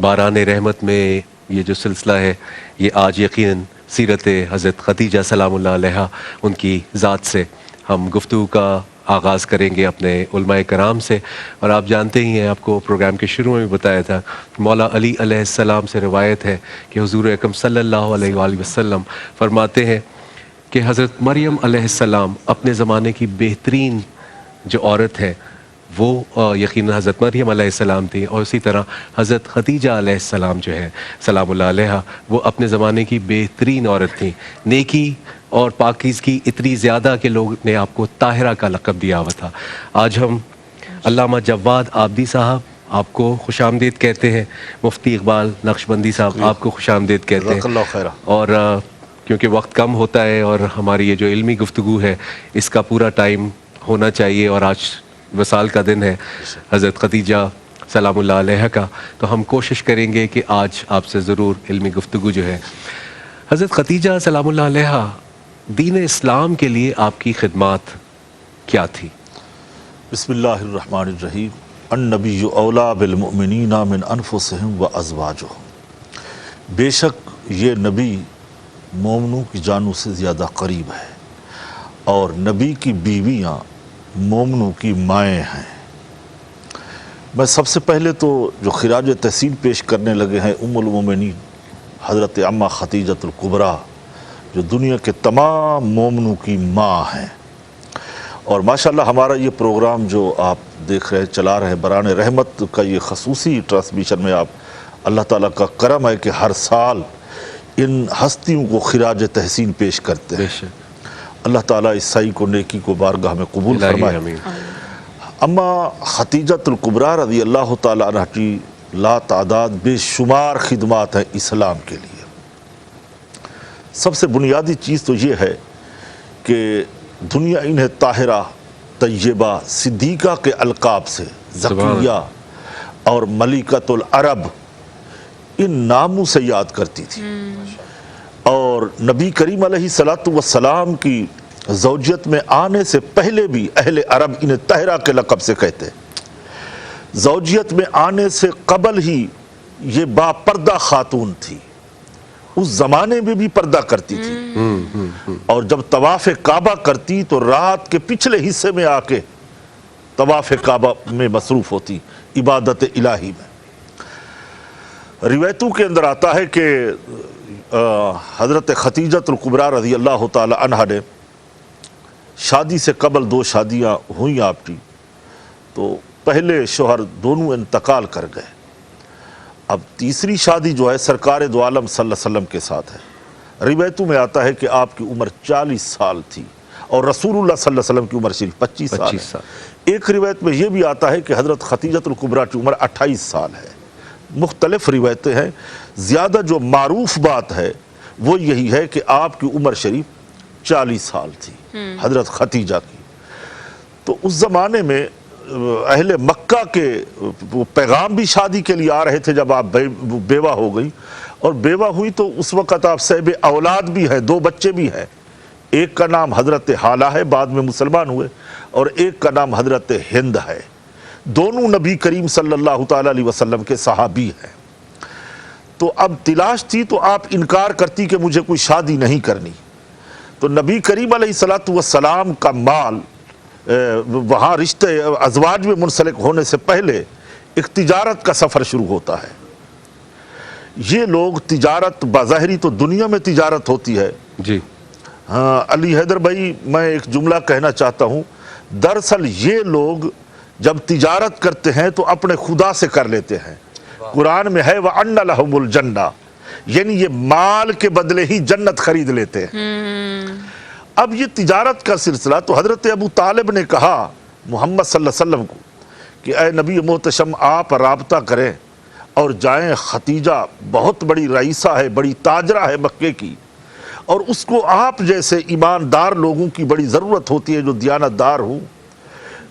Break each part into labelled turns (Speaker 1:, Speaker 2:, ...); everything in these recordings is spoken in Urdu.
Speaker 1: باران رحمت میں یہ جو سلسلہ ہے یہ آج یقیناً سیرت حضرت خدیجہ سلام اللہ علیہا ان کی ذات سے ہم گفتگو کا آغاز کریں گے اپنے علماء کرام سے. اور آپ جانتے ہی ہیں، آپ کو پروگرام کے شروع میں بھی بتایا تھا، مولا علی علیہ السلام سے روایت ہے کہ حضور اکرم صلی اللہ علیہ وآلہ وسلم فرماتے ہیں کہ حضرت مریم علیہ السلام اپنے زمانے کی بہترین جو عورت ہے وہ یقیناً حضرت مریم علیہ السلام تھی، اور اسی طرح حضرت خدیجہ علیہ السلام جو ہے سلام اللہ علیہا وہ اپنے زمانے کی بہترین عورت تھیں. نیکی اور پاکیزگی اتنی زیادہ کہ لوگ نے آپ کو طاہرہ کا لقب دیا ہوا تھا. آج ہم علامہ جواد عابدی صاحب آپ کو خوش آمدید کہتے ہیں، مفتی اقبال نقشبندی صاحب آپ کو خوش آمدید کہتے ہیں. اور کیونکہ وقت کم ہوتا ہے اور ہماری یہ جو علمی گفتگو ہے اس کا پورا ٹائم ہونا چاہیے، اور آج وصال کا دن ہے حضرت خدیجہ سلام اللہ علیہ کا، تو ہم کوشش کریں گے کہ آج آپ سے ضرور علمی گفتگو جو ہے. حضرت خدیجہ سلام اللہ علیہ دین اسلام کے لیے آپ کی خدمات کیا تھی؟
Speaker 2: بسم اللہ الرحمن الرحیم. النبی اولا بالمؤمنین من انفسہم و ازواجہم. بے شک یہ نبی مومنوں کی جانوں سے زیادہ قریب ہے، اور نبی کی بیویاں مومنوں کی مائیں ہیں. میں سب سے پہلے تو جو خراج تحسین پیش کرنے لگے ہیں ام المومنین حضرت اماں خدیجۃ الکبریٰ، جو دنیا کے تمام مومنوں کی ماں ہیں. اور ماشاءاللہ ہمارا یہ پروگرام جو آپ دیکھ رہے چلا رہے بران رحمت کا یہ خصوصی ٹرانسمیشن میں آپ اللہ تعالیٰ کا کرم ہے کہ ہر سال ان ہستیوں کو خراج تحسین پیش کرتے ہیں. اللہ تعالیٰ اس سعی کو نیکی کو بارگاہ میں قبول فرمائے. اما خدیجۃ الکبریٰ رضی اللہ تعالیٰ عنہ کی لا تعداد بے شمار خدمات ہیں اسلام کے لیے. سب سے بنیادی چیز تو یہ ہے کہ دنیا انہیں طاہرہ، طیبہ، صدیقہ کے القاب سے زکیہ اور ملکۃ العرب ان ناموں سے یاد کرتی تھی. اور نبی کریم علیہ السلام کی زوجیت میں آنے سے پہلے بھی اہل عرب انہیں طاہرہ کے لقب سے کہتے. زوجیت میں آنے سے قبل ہی یہ با پردہ خاتون تھی، اس زمانے میں بھی پردہ کرتی تھی، اور جب طواف کعبہ کرتی تو رات کے پچھلے حصے میں آ کے طواف کعبہ میں مصروف ہوتی، عبادت الہی میں. روایتوں کے اندر آتا ہے کہ حضرت خدیجۃ الکبریٰ رضی اللہ تعالی عنہ نے شادی سے قبل 2 شادیاں ہوئیں آپ کی، تو پہلے شوہر دونوں انتقال کر گئے. اب تیسری شادی جو ہے سرکار دو عالم صلی اللہ علیہ وسلم کے ساتھ ہے. روایتوں میں آتا ہے کہ آپ کی عمر 40 سال تھی اور رسول اللہ صلی اللہ علیہ وسلم کی عمر صرف 25 سال ہے. ایک روایت میں یہ بھی آتا ہے کہ حضرت خدیجۃ الکبریٰ کی عمر 28 سال ہے. مختلف روایتیں ہیں. زیادہ جو معروف بات ہے وہ یہی ہے کہ آپ کی عمر شریف 40 سال تھی حضرت خدیجہ کی. تو اس زمانے میں اہل مکہ کے وہ پیغام بھی شادی کے لیے آ رہے تھے جب آپ بیوہ ہو گئی، اور بیوہ ہوئی تو اس وقت آپ صاحب اولاد بھی ہیں، 2 بچے بھی ہیں. ایک کا نام حضرت حالہ ہے، بعد میں مسلمان ہوئے، اور ایک کا نام حضرت ہند ہے. دونوں نبی کریم صلی اللہ تعالی علیہ وسلم کے صحابی ہیں. تو اب تلاش تھی تو آپ انکار کرتی کہ مجھے کوئی شادی نہیں کرنی. تو نبی کریم علیہ السلام کا مال وہاں رشتے ازواج میں منسلک ہونے سے پہلے ایک تجارت کا سفر شروع ہوتا ہے. یہ لوگ تجارت بظاہری تو دنیا میں تجارت ہوتی ہے.
Speaker 1: جی
Speaker 2: ہاں علی حیدر بھائی، میں ایک جملہ کہنا چاہتا ہوں. دراصل یہ لوگ جب تجارت کرتے ہیں تو اپنے خدا سے کر لیتے ہیں. قرآن میں ہے وَأَنَّ لَهُمُ الْجَنَّةَ، یعنی یہ مال کے بدلے ہی جنت خرید لیتے ہیں. اب یہ تجارت کا سلسلہ تو حضرت ابو طالب نے کہا محمد صلی اللہ علیہ وسلم کو کہ اے نبی محتشم، آپ رابطہ کریں اور جائیں. خدیجہ بہت بڑی رئیسہ ہے، بڑی تاجرہ ہے مکے کی، اور اس کو آپ جیسے ایماندار لوگوں کی بڑی ضرورت ہوتی ہے، جو دیانت دار ہوں،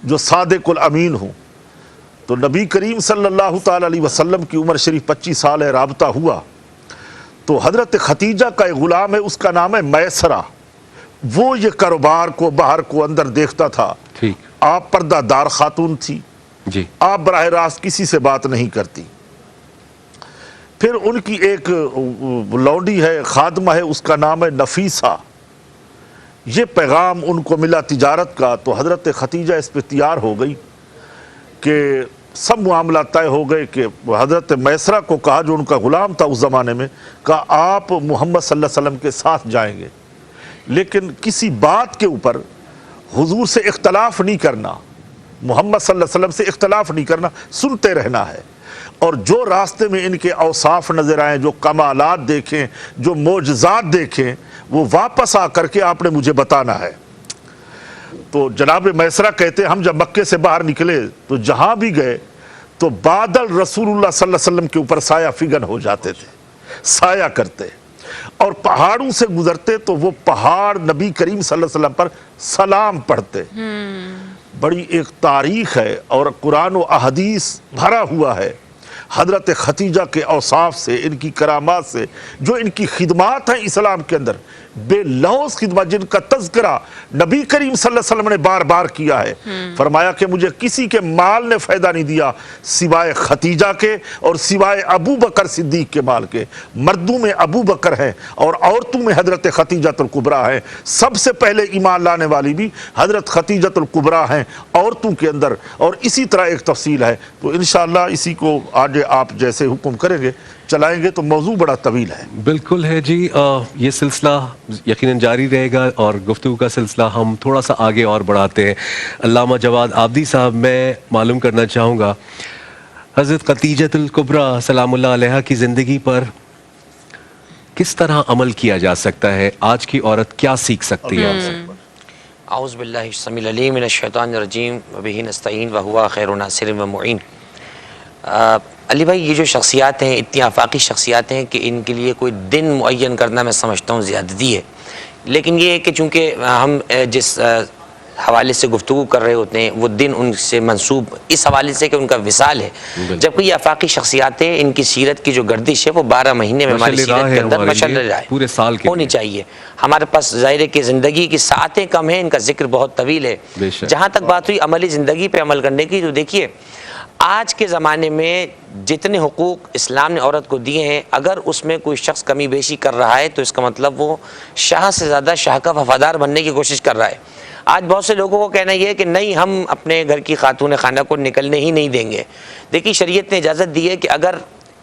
Speaker 2: جو صادق الامین ہوں. تو نبی کریم صلی اللہ تعالی علیہ وسلم کی عمر شریف 25 سال ہے. رابطہ ہوا تو حضرت خدیجہ کا ایک غلام ہے، اس کا نام ہے میسرہ. وہ یہ کاروبار کو باہر کو اندر دیکھتا تھا. آپ پردہ دار خاتون تھی، آپ براہ راست کسی سے بات نہیں کرتی. پھر ان کی ایک لونڈی ہے، خادمہ ہے، اس کا نام ہے نفیسہ. یہ پیغام ان کو ملا تجارت کا، تو حضرت ختیجہ اس پہ تیار ہو گئی کہ سب معاملات طے ہو گئے کہ حضرت میسرہ کو کہا، جو ان کا غلام تھا اس زمانے میں، کہا آپ محمد صلی اللہ علیہ وسلم کے ساتھ جائیں گے، لیکن کسی بات کے اوپر حضور سے اختلاف نہیں کرنا، محمد صلی اللہ علیہ وسلم سے اختلاف نہیں کرنا، سنتے رہنا ہے. اور جو راستے میں ان کے اوصاف نظر آئیں، جو کمالات دیکھیں، جو معجزات دیکھیں، وہ واپس آ کر کے آپ نے مجھے بتانا ہے. تو جناب میسرہ کہتے ہیں ہم جب مکے سے باہر نکلے تو جہاں بھی گئے تو بادل رسول اللہ صلی اللہ علیہ وسلم کے اوپر سایہ فگن ہو جاتے تھے، سایہ کرتے، اور پہاڑوں سے گزرتے تو وہ پہاڑ نبی کریم صلی اللہ علیہ وسلم پر سلام پڑھتے. بڑی ایک تاریخ ہے اور قرآن و احادیث بھرا ہوا ہے حضرت ختیجہ کے اوصاف سے، ان کی کرامات سے، جو ان کی خدمات ہیں اسلام کے اندر، بے لوث خدمات، جن کا تذکرہ نبی کریم صلی اللہ علیہ وسلم نے بار بار کیا ہے. فرمایا کہ مجھے کسی کے مال نے فائدہ نہیں دیا سوائے ختیجہ کے اور سوائے ابو بکر صدیق کے مال کے. مردوں میں ابو بکر ہیں اور عورتوں میں حضرت ختیجۃ الکبریٰ ہیں. سب سے پہلے ایمان لانے والی بھی حضرت ختیجۃ الکبریٰ ہیں عورتوں کے اندر، اور اسی طرح ایک تفصیل ہے. تو انشاءاللہ اسی کو آج آپ جیسے حکم کریں گے چلائیں گے، تو موضوع بڑا طویل ہے.
Speaker 1: بالکل ہے جی. یہ سلسلہ یقیناً جاری رہے گا اور گفتگو کا سلسلہ ہم تھوڑا سا آگے اور بڑھاتے ہیں. علامہ جواد آبدی صاحب، میں معلوم کرنا چاہوں گا حضرت ختیجۃ الکبریٰ سلام اللہ علیہا کی زندگی پر کس طرح عمل کیا جا سکتا ہے؟ آج کی عورت کیا سیکھ سکتی ہے؟
Speaker 3: اعوذ باللہ السمیع العلیم من الشیطان الرجیم وبہ نستعین وہو خیر ناصر و معین. علی بھائی، یہ جو شخصیات ہیں اتنی آفاقی شخصیات ہیں کہ ان کے لیے کوئی دن معین کرنا میں سمجھتا ہوں زیادتی ہے. لیکن یہ ہے کہ چونکہ ہم جس حوالے سے گفتگو کر رہے ہوتے ہیں وہ دن ان سے منسوب اس حوالے سے کہ ان کا وصال ہے، جبکہ یہ آفاقی شخصیات ہیں، ان کی سیرت کی جو گردش ہے وہ 12 مہینے میں ہماری سیرت کے اندر مشل رہا ہے،
Speaker 1: پورے سال کے
Speaker 3: ہونی چاہیے. ہمارے پاس ظاہر ہے کہ زندگی کی ساعتیں کم ہیں، ان کا ذکر بہت طویل ہے. جہاں تک بات ہوئی عملی زندگی پہ عمل کرنے کی، تو دیکھیے آج کے زمانے میں جتنے حقوق اسلام نے عورت کو دیے ہیں، اگر اس میں کوئی شخص کمی بیشی کر رہا ہے تو اس کا مطلب وہ شاہ سے زیادہ شاہ کا وفادار بننے کی کوشش کر رہا ہے. آج بہت سے لوگوں کو کہنا یہ ہے کہ نہیں، ہم اپنے گھر کی خاتون خانہ کو نکلنے ہی نہیں دیں گے. دیکھیے شریعت نے اجازت دی ہے کہ اگر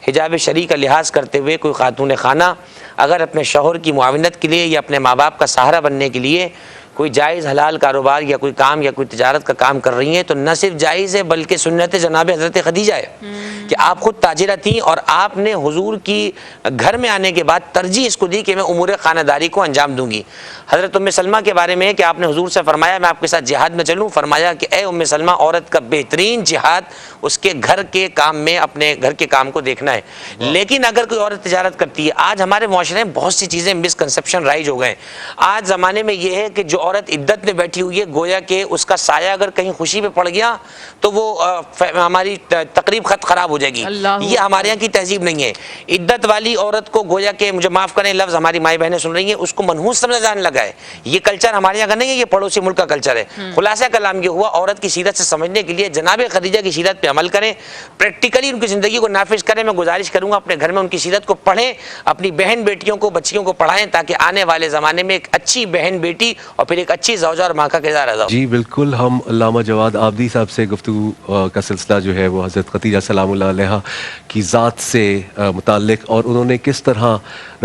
Speaker 3: حجاب شرعی کا لحاظ کرتے ہوئے کوئی خاتون خانہ اگر اپنے شوہر کی معاونت کے لیے یا اپنے ماں باپ کا سہارا بننے کے لیے کوئی جائز حلال کاروبار یا کوئی کام یا کوئی تجارت کا کام کر رہی ہیں، تو نہ صرف جائز ہے بلکہ سنت جناب حضرت خدیجہ ہے کہ آپ خود تاجرہ تھیں اور آپ نے حضور کی گھر میں آنے کے بعد ترجیح اس کو دی کہ میں امور خانہ داری کو انجام دوں گی. حضرت ام سلمہ کے بارے میں کہ آپ نے حضور سے فرمایا میں آپ کے ساتھ جہاد میں چلوں، فرمایا کہ اے ام سلمہ، عورت کا بہترین جہاد اس کے گھر کے کام میں اپنے گھر کے کام کو دیکھنا ہے. لیکن اگر کوئی عورت تجارت کرتی ہے، آج ہمارے معاشرے میں بہت سی چیزیں مسکنسیپشن رائج ہو گئے. آج زمانے میں یہ ہے کہ جو عورت عدت میں بیٹھی ہوئی ہے، گویا کہ اس کا سایہ اگر کہیں خوشی پہ پڑ گیا تو وہ ہماری تقریب خط خراب ہو جائے گی. یہ ہمارے یہاں کی تہذیب نہیں ہے. عدت والی عورت کو گویا کہ، مجھے معاف کریں لفظ ہماری مائی بہنیں سن رہی ہیں، اس کو منحوس سمجھا جانے لگا ہے. یہ کلچر ہمارے یہاں کا نہیں ہے، یہ پڑوسی ملک کا کلچر ہے. خلاصہ کلام یہ ہوا، عورت کی سیرت سے سمجھنے کے لیے جناب خدیجہ کی سیرت پہ عمل کریں، پریکٹیکلی ان کی زندگی کو نافذ کریں. میں گزارش کروں گا اپنے گھر میں ان کی سیرت کو پڑھیں، اپنی بہن بیٹیوں کو، بچیوں کو پڑھائیں، تاکہ آنے والے زمانے میں ایک اچھی بہن بیٹی اور پھر ایک اچھی زوجہ اور ماں کا کردار ادا ہو.
Speaker 1: جی بالکل. ہم علامہ جواد آبدی صاحب سے گفتگو کا سلسلہ جو ہے وہ حضرت ختیجہ سلام اللہ علیہا کی ذات سے متعلق، اور انہوں نے کس طرح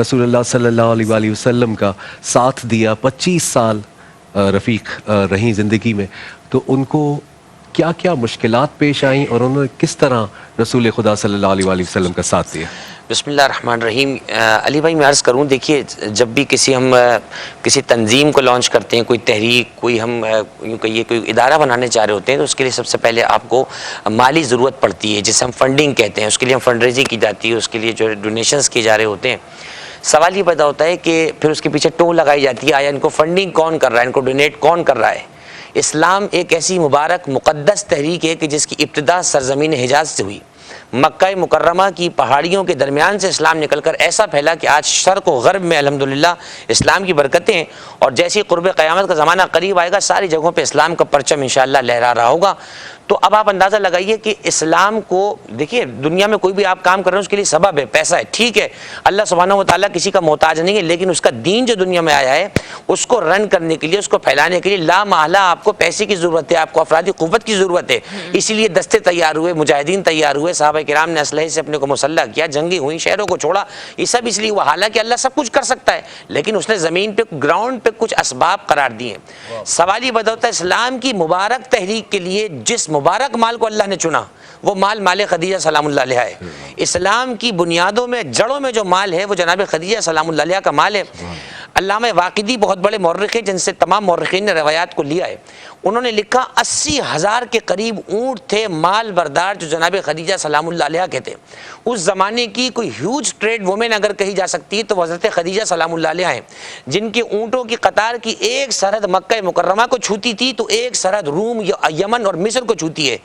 Speaker 1: رسول اللہ صلی اللہ علیہ وآلہ وسلم کا ساتھ دیا، 25 سال رفیق رہیں زندگی میں، تو ان کو کیا کیا مشکلات پیش آئیں اور انہوں نے کس طرح رسول خدا صلی اللہ علیہ وآلہ وسلم کا ساتھ دیا.
Speaker 3: بسم اللہ الرحمن الرحیم. علی بھائی میں عرض کروں، دیکھیے جب بھی ہم کسی تنظیم کو لانچ کرتے ہیں، کوئی تحریک، کوئی ہم یوں کہیے کوئی ادارہ بنانے چاہ رہے ہوتے ہیں، تو اس کے لیے سب سے پہلے آپ کو مالی ضرورت پڑتی ہے، جسے ہم فنڈنگ کہتے ہیں. اس کے لیے ہم فنڈ ریزنگ کی جاتی ہے، اس کے لیے جو ڈونیشنز کیے جا رہے ہوتے ہیں. سوال یہ پیدا ہوتا ہے کہ پھر اس کے پیچھے ٹو لگائی جاتی ہے، آیا ان کو فنڈنگ کون کر رہا ہے، ان کو ڈونیٹ کون کر رہا ہے. اسلام ایک ایسی مبارک مقدس تحریک ہے کہ جس کی ابتدا سرزمین حجاز سے ہوئی. مکہ مکرمہ کی پہاڑیوں کے درمیان سے اسلام نکل کر ایسا پھیلا کہ آج شرق و غرب میں الحمدللہ اسلام کی برکتیں ہیں، اور جیسے ہی قرب قیامت کا زمانہ قریب آئے گا ساری جگہوں پہ اسلام کا پرچم انشاءاللہ لہرا رہا ہوگا۔ تو اب آپ اندازہ لگائیے کہ اسلام کو دیکھیے، دنیا میں کوئی بھی آپ کام کر رہے ہیں اس کے لیے سبب ہے، پیسہ ہے، ٹھیک ہے، اللہ سبحانہ و تعالیٰ کسی کا محتاج نہیں ہے، لیکن اس کا دین جو دنیا میں آیا ہے اس کو رن کرنے کے لیے، اس کو پھیلانے کے لیے لا محالہ آپ کو پیسے کی ضرورت ہے، آپ کو افرادی قوت کی ضرورت ہے۔ اسی لیے دستے تیار ہوئے، مجاہدین تیار ہوئے، صحابہ کرام نے اسلحے سے اپنے کو مسلح کیا، جنگیں ہوئیں، شہروں کو چھوڑا، یہ سب اس لیے ہوا۔ حالانکہ اللہ سب کچھ کر سکتا ہے، لیکن اس نے زمین پہ گراؤنڈ پہ کچھ اسباب قرار دیے ہیں۔ سوال یہ بدلتا ہے اسلام کی مبارک تحریک کے لیے جس مبارک مال کو اللہ نے چنا وہ مال خدیجہ سلام اللہ علیہ ہے۔ اسلام کی بنیادوں میں، جڑوں میں جو مال ہے وہ جناب خدیجہ سلام اللہ علیہ کا مال ہے۔ علامہ واقدی بہت بڑے مورخ ہیں جن سے تمام مورخین نے روایات کو لیا ہے، انہوں نے لکھا 80,000 کے قریب اونٹ تھے مال بردار جو جناب خدیجہ سلام اللہ علیہ کے تھے۔ اس زمانے کی کوئی ہیوج ٹریڈ وومن اگر کہی جا سکتی ہے تو حضرت خدیجہ سلام اللہ علیہ ہیں، جن کے اونٹوں کی قطار کی ایک سرحد مکہ مکرمہ کو چھوتی تھی تو ایک سرحد روم یا یمن اور مصر کو چھوتی ہے۔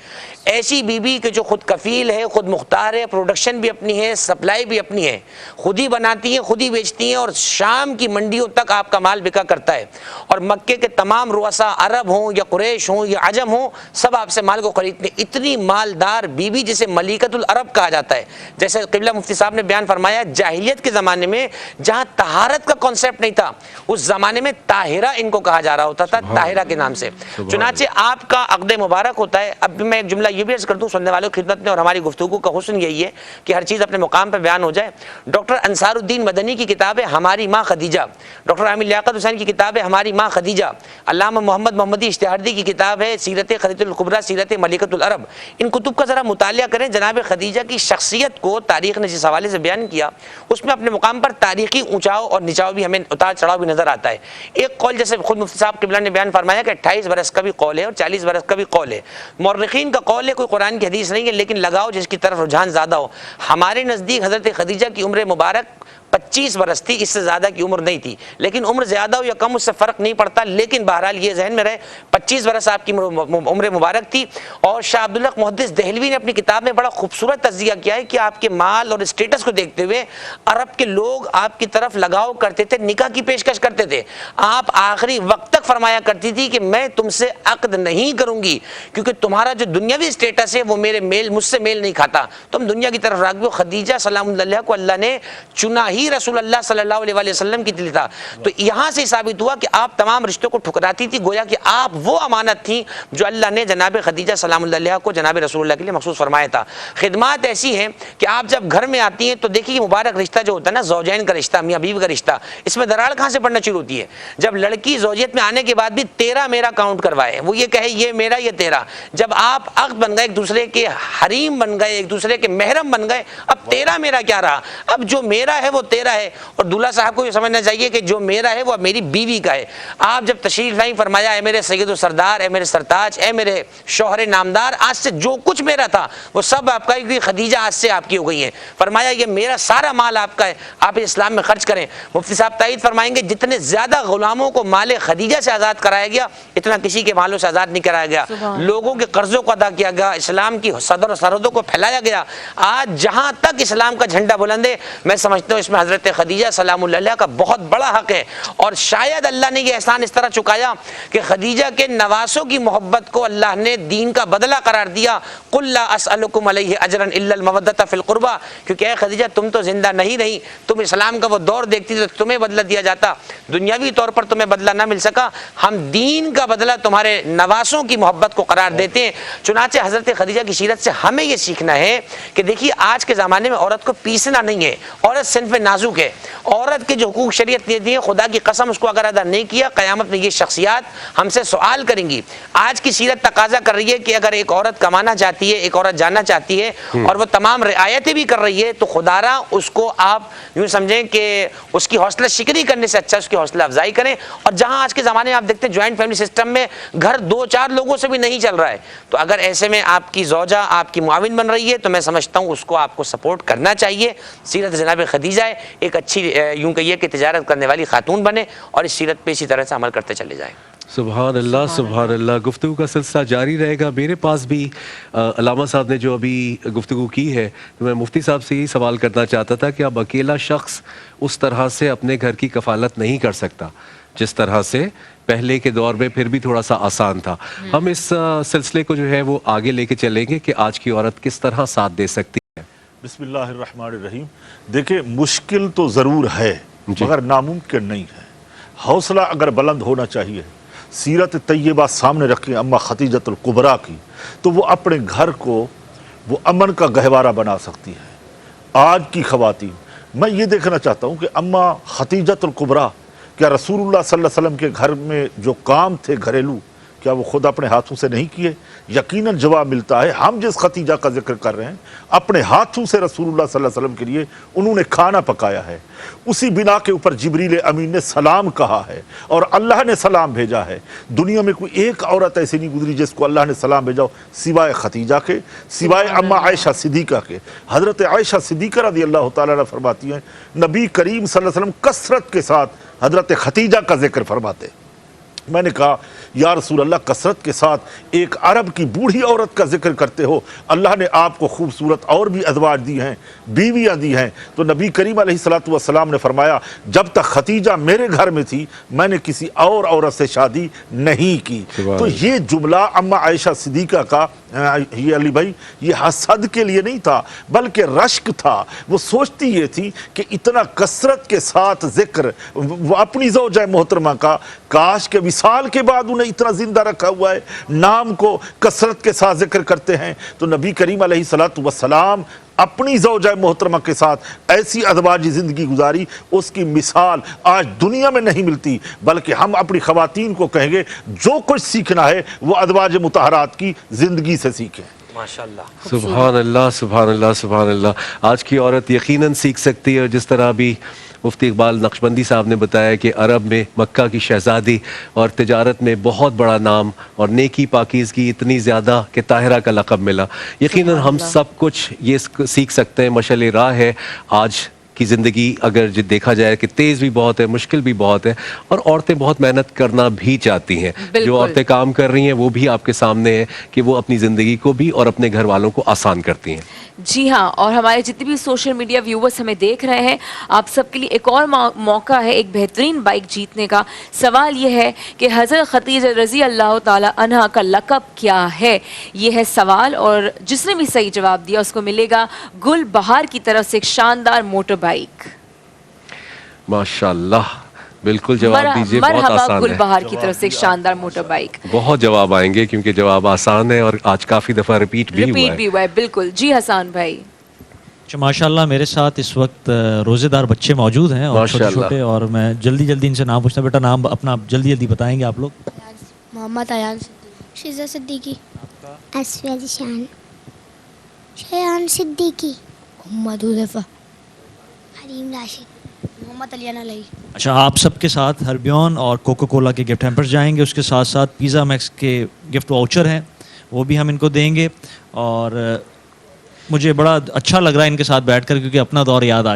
Speaker 3: ایسی بیوی کہ جو خود کفیل ہے، خود مختار ہے، پروڈکشن بھی اپنی ہے، سپلائی بھی اپنی ہے، خود ہی بناتی ہیں، خود ہی بیچتی ہیں، اور شام کی منڈیوں تک آپ کا مال بکا کرتا ہے، اور مکے کے تمام رؤساء عرب ہوں یا قریش ہوں یا عجم ہوں سب آپ سے مال کو خریدتے ہیں۔ اتنی مالدار بیوی جسے ملیکۃ العرب کہا جاتا ہے، جیسے قبلہ مفتی صاحب نے بیان فرمایا جاہلیت کے زمانے میں جہاں طہارت کا کانسیپٹ نہیں تھا اس زمانے میں طاہرہ ان کو کہا جا رہا ہوتا تھا، طاہرہ کے نام سے۔ چنانچہ آپ کا عقد مبارک ہوتا ہے۔ اب میں ایک جملہ یہ بھی عرض کر دوں سننے والوں کی خدمت میں، اور ہماری گفتگو کا حسن یہی ہے کہ ہر چیز اپنے مقام پہ بیان ہو جائے۔ ڈاکٹر انصار الدین مدنی کی کتاب ہے ہماری ماں خدیجہ، ڈاکٹر عامر لیاقت حسین کی کتاب ہے ہماری ماں خدیجہ، علامہ محمد محمدی اشتہاردی کی کتاب ہے سیرت خدیجہ الکبریٰ، سیرت ملکۃ العرب۔ ان کتب کا ذرا مطالعہ کریں، جناب خدیجہ کی شخصیت کو تاریخ نے جس حوالے سے بیان کیا اس میں اپنے مقام پر تاریخی اونچاؤ اور نچاؤ بھی، ہمیں اتار چڑھاؤ بھی نظر آتا ہے۔ ایک قول جیسے خود مفتی صاحب قبلہ نے بیان فرمایا کہ 28 برس کا بھی قول ہے اور 40 برس کا بھی قول ہے۔ مورخین کا قول ہے، کوئی قرآن کی حدیث نہیں ہے، لیکن لگاؤ جس کی طرف رجحان زیادہ ہو۔ ہمارے نزدیک حضرت خدیجہ کی عمر مبارک 25 برس تھی، اس سے زیادہ کی عمر نہیں تھی، لیکن عمر زیادہ ہو یا کم اس سے فرق نہیں پڑتا، لیکن بہرحال یہ ذہن میں رہے 25 برس آپ کی عمر مبارک تھی۔ اور شاہ عبدالحق محدث دہلوی نے اپنی کتاب میں بڑا خوبصورت تجزیہ کیا ہے کہ آپ کے مال اور اسٹیٹس کو دیکھتے ہوئے عرب کے لوگ آپ کی طرف لگاؤ کرتے تھے، نکاح کی پیشکش کرتے تھے۔ آپ آخری وقت تک فرمایا کرتی تھی کہ میں تم سے عقد نہیں کروں گی کیونکہ تمہارا جو دنیاوی اسٹیٹس ہے وہ مجھ سے میل نہیں کھاتا، تم دنیا کی طرف راغب ہو۔ خدیجہ سلام اللہ علیہ کو اللہ نے چنا ہی رسول اللہ صلی اللہ علیہ وسلم کی دل تھا۔ تو یہاں سے ثابت ہوا کہ آپ تمام رشتوں کو ٹھکراتی تھی، گویا کہ آپ وہ امانت تھی جو اللہ نے جناب خدیجہ سلام اللہ علیہ کو جناب رسول اللہ کے لیے مخصوص فرمایا تھا۔ خدمات ایسی ہیں کہ آپ جب گھر میں آتی ہیں تو دیکھیے مبارک رشتہ جو ہوتا ہے نا، زوجین کا رشتہ، میاں بیوی کا رشتہ، اس میں دراڑ کہاں سے پڑنا شروع ہوتی ہے؟ جب لڑکی زوجیت میں آنے کے بعد بھی تیرا میرا کاؤنٹ کروائے، وہ یہ کہے یہ میرا یہ تیرا، جب آپ عقد بن گئے، ایک دوسرے کے حریم بن گئے، ایک دوسرے کے محرم بن گئے، اب تیرا میرا کیا رہا؟ اب جو میرا ہے وہ تیرا ہے، اور دولہا صاحب کو یہ سمجھنا چاہیے کہ جو میرا ہے وہ اب میری بیوی کا ہے۔ آپ جب تشریف لائیں فرمایا اے میرے سید و سردار، اے میرے سرتاج، اے میرے شوہر نامدار، آج سے جو کچھ میرا تھا وہ سب آپ کا ہے کیونکہ خدیجہ آج سے آپ کی ہو گئی ہیں۔ فرمایا یہ میرا سارا مال آپ کا ہے، آپ اسلام میں خرچ کریں۔ مفتی صاحب تائید فرمائیں گے جتنے زیادہ غلاموں کو مال خدیجہ سے آزاد کرایا گیا اتنا کسی کے مالوں سے آزاد نہیں کرایا گیا، لوگوں کے قرضوں کو ادا کیا گیا، اسلام کی صدر و سرحدوں کو پھیلایا گیا۔ آج جہاں تک اسلام کا جھنڈا بلند ہے میں سمجھتا ہوں اس میں حضرت خدیجہ سلام اللہ علیہ کا بہت بڑا حق ہے، اور شاید اللہ نے یہ احسان اس طرح چکایا کہ خدیجہ کے نواسوں کی محبت کو اللہ نے دین کا بدلہ قرار دیا۔ قل لا اسألکم علیہ اجرا الا المودۃ فی القربى، کیونکہ اے خدیجہ تم تو زندہ نہیں رہی، تم اسلام کا وہ دور دیکھتی تو تمہیں بدلہ دیا جاتا، دنیاوی طور پر تمہیں بدلہ نہ مل سکا، ہم دین کا بدلہ تمہارے نواسوں کی محبت کو قرار دیتے ہیں۔ چنانچہ حضرت خدیجہ کی سیرت سے ہمیں یہ سیکھنا ہے کہ دیکھیے آج کے زمانے میں عورت کو پیسنا نہیں ہے، عورت صنف نازک ہے، عورت کے جو حقوق شریعت نے دیے خدا کی قسم اس کو اگر ادا نہیں کیا قیامت میں یہ شخصیات ہم سے سوال کریں گی۔ آج کی سیرت تقاضا کر رہی ہے کہ اگر ایک عورت کمانا چاہتی ہے، ایک عورت جاننا چاہتی ہے اور وہ تمام رعایتیں بھی کر رہی ہے تو خدا را اس کو آپ یوں سمجھیں کہ اس کی حوصلہ شکنی کرنے سے اچھا اس کی حوصلہ افزائی کریں۔ اور جہاں آج کے زمانے میں آپ دیکھتے ہیں جوائنٹ فیملی سسٹم میں گھر 2-4 لوگوں سے بھی نہیں چل رہا ہے، تو اگر ایسے میں آپ کی زوجہ آپ کی معاون بن رہی ہے تو میں سمجھتا ہوں اس کو آپ کو سپورٹ کرنا چاہیے۔ سیرت جناب خدیجہ ہے، ایک اچھی یوں کہیے کہ تجارت کرنے والی خاتون بنے اور اس سیرت پہ اسی طرح سے عمل کرتے چلے جائیں۔
Speaker 1: سبحان اللہ. گفتگو کا سلسلہ جاری رہے گا. میرے پاس بھی علامہ صاحب نے جو ابھی گفتگو کی ہے، میں مفتی صاحب سے یہی سوال کرنا چاہتا تھا کہ اب اکیلا شخص اس طرح سے اپنے گھر کی کفالت نہیں کر سکتا جس طرح سے پہلے کے دور میں پھر بھی تھوڑا سا آسان تھا. ہم اس سلسلے کو جو ہے وہ آگے لے کے چلیں گے کہ آج کی عورت کس طرح ساتھ دے سکتی ہے.
Speaker 2: بسم اللہ الرحمن الرحیم. دیکھیں مشکل تو ضرور ہے مگر ناممکن نہیں ہے. حوصلہ اگر بلند ہونا چاہیے، سیرت طیبہ سامنے رکھیں اما خدیجۃ الکبریٰ کی، تو وہ اپنے گھر کو وہ امن کا گہوارہ بنا سکتی ہے. آج کی خواتین، میں یہ دیکھنا چاہتا ہوں کہ اما خدیجۃ الکبریٰ کیا رسول اللہ صلی اللہ علیہ وسلم کے گھر میں جو کام تھے گھریلو، کیا وہ خود اپنے ہاتھوں سے نہیں کیے؟ یقیناً جواب ملتا ہے. ہم جس خدیجہ کا ذکر کر رہے ہیں اپنے ہاتھوں سے رسول اللہ صلی اللہ علیہ وسلم کے لیے انہوں نے کھانا پکایا ہے. اسی بنا کے اوپر جبریل امین نے سلام کہا ہے اور اللہ نے سلام بھیجا ہے. دنیا میں کوئی ایک عورت ایسی نہیں گزری جس کو اللہ نے سلام بھیجا ہو سوائے خدیجہ کے، سوائے اما عائشہ صدیقہ کے. حضرت عائشہ صدیقہ رضی اللہ تعالیٰ عنہ فرماتی ہیں نبی کریم صلی اللہ علیہ وسلم کثرت کے ساتھ حضرت خدیجہ کا ذکر فرماتے. میں نے کہا یا رسول اللہ کثرت کے ساتھ ایک عرب کی بوڑھی عورت کا ذکر کرتے ہو، اللہ نے آپ کو خوبصورت اور بھی ازواج دی ہیں، بیویاں دی ہیں. تو نبی کریم علیہ الصلوۃ والسلام نے فرمایا جب تک خدیجہ میرے گھر میں تھی میں نے کسی اور عورت سے شادی نہیں کی. تو یہ جملہ اما عائشہ صدیقہ کا یہ علی بھائی یہ حسد کے لیے نہیں تھا بلکہ رشک تھا. وہ سوچتی یہ تھی کہ اتنا کثرت کے ساتھ ذکر وہ اپنی زوجہ محترمہ کا، کاش کے وصال کے بعد انہیں اتنا زندہ رکھا ہوا ہے، نام کو کثرت کے ساتھ ذکر کرتے ہیں. تو نبی کریم علیہ الصلوۃ والسلام اپنی زوجہ محترمہ کے ساتھ ایسی ازواجی زندگی گزاری، اس کی مثال آج دنیا میں نہیں ملتی. بلکہ ہم اپنی خواتین کو کہیں گے جو کچھ سیکھنا ہے وہ ازواج مطہرات کی زندگی سے سیکھیں.
Speaker 3: ماشاءاللہ.
Speaker 1: سبحان اللہ سبحان اللہ سبحان اللہ. آج کی عورت یقیناً سیکھ سکتی ہے. اور جس طرح بھی مفتی اقبال نقشبندی صاحب نے بتایا کہ عرب میں مکہ کی شہزادی اور تجارت میں بہت بڑا نام اور نیکی پاکیزگی اتنی زیادہ کہ طاہرہ کا لقب ملا. یقیناً ہم سب کچھ یہ سیکھ سکتے ہیں. مشعل راہ ہے. آج کی زندگی اگر دیکھا جائے کہ تیز بھی بہت ہے، مشکل بھی بہت ہے، اور عورتیں بہت محنت کرنا بھی چاہتی ہیں. جو عورتیں کام کر رہی ہیں وہ بھی آپ کے سامنے ہے کہ وہ اپنی زندگی کو بھی اور اپنے گھر والوں کو آسان کرتی ہیں.
Speaker 4: جی ہاں، اور ہمارے جتنے بھی سوشل میڈیا ویورز ہمیں دیکھ رہے ہیں، آپ سب کے لیے ایک اور موقع ہے ایک بہترین بائک جیتنے کا. سوال یہ ہے کہ حضرت خدیجہ رضی اللہ تعالی عنہا کا لقب کیا ہے؟ یہ ہے سوال، اور جس نے بھی صحیح جواب دیا اس کو ملے گا گل بہار کی طرف سے ایک شاندار موٹر بائک.
Speaker 1: ماشاءاللہ، بالکل جواب دیجئے. بہت
Speaker 4: مرحبا
Speaker 1: آسان
Speaker 4: گل
Speaker 1: ہے.
Speaker 4: بہار کی طرف سے ایک شاندار موٹر بائک.
Speaker 1: بہت جواب آئیں گے کیونکہ جواب آسان ہے اور آج کافی دفعہ ریپیٹ بھی ہوا ہے.
Speaker 4: بالکل. جی حسان بھائی.
Speaker 5: ماشاءاللہ میرے ساتھ اس وقت روزے دار بچے موجود ہیں اور چھوٹے چھوٹے، اور میں جلدی ان سے نام پوچھتا ہوں. بیٹا نام اپنا جلدی بتائیں گے آپ لوگ.
Speaker 6: محمد ایان صدیقی. شیزہ صدیقی. اسفیہ علی شان. شیان صدیقی. محمد حذیفہ. حریم راشد. محمد علیان علیہ.
Speaker 5: اچھا، آپ سب کے ساتھ ہربیون اور کوکو کولا کے گفٹ ہیمپرز جائیں گے. اس کے ساتھ ساتھ پیزا میکس کے گفٹ واؤچر ہیں، وہ بھی ہم ان کو دیں گے. اور مجھے بڑا اچھا لگ رہا ہے ان کے ساتھ بیٹھ کر، کیونکہ اپنا دور یاد آ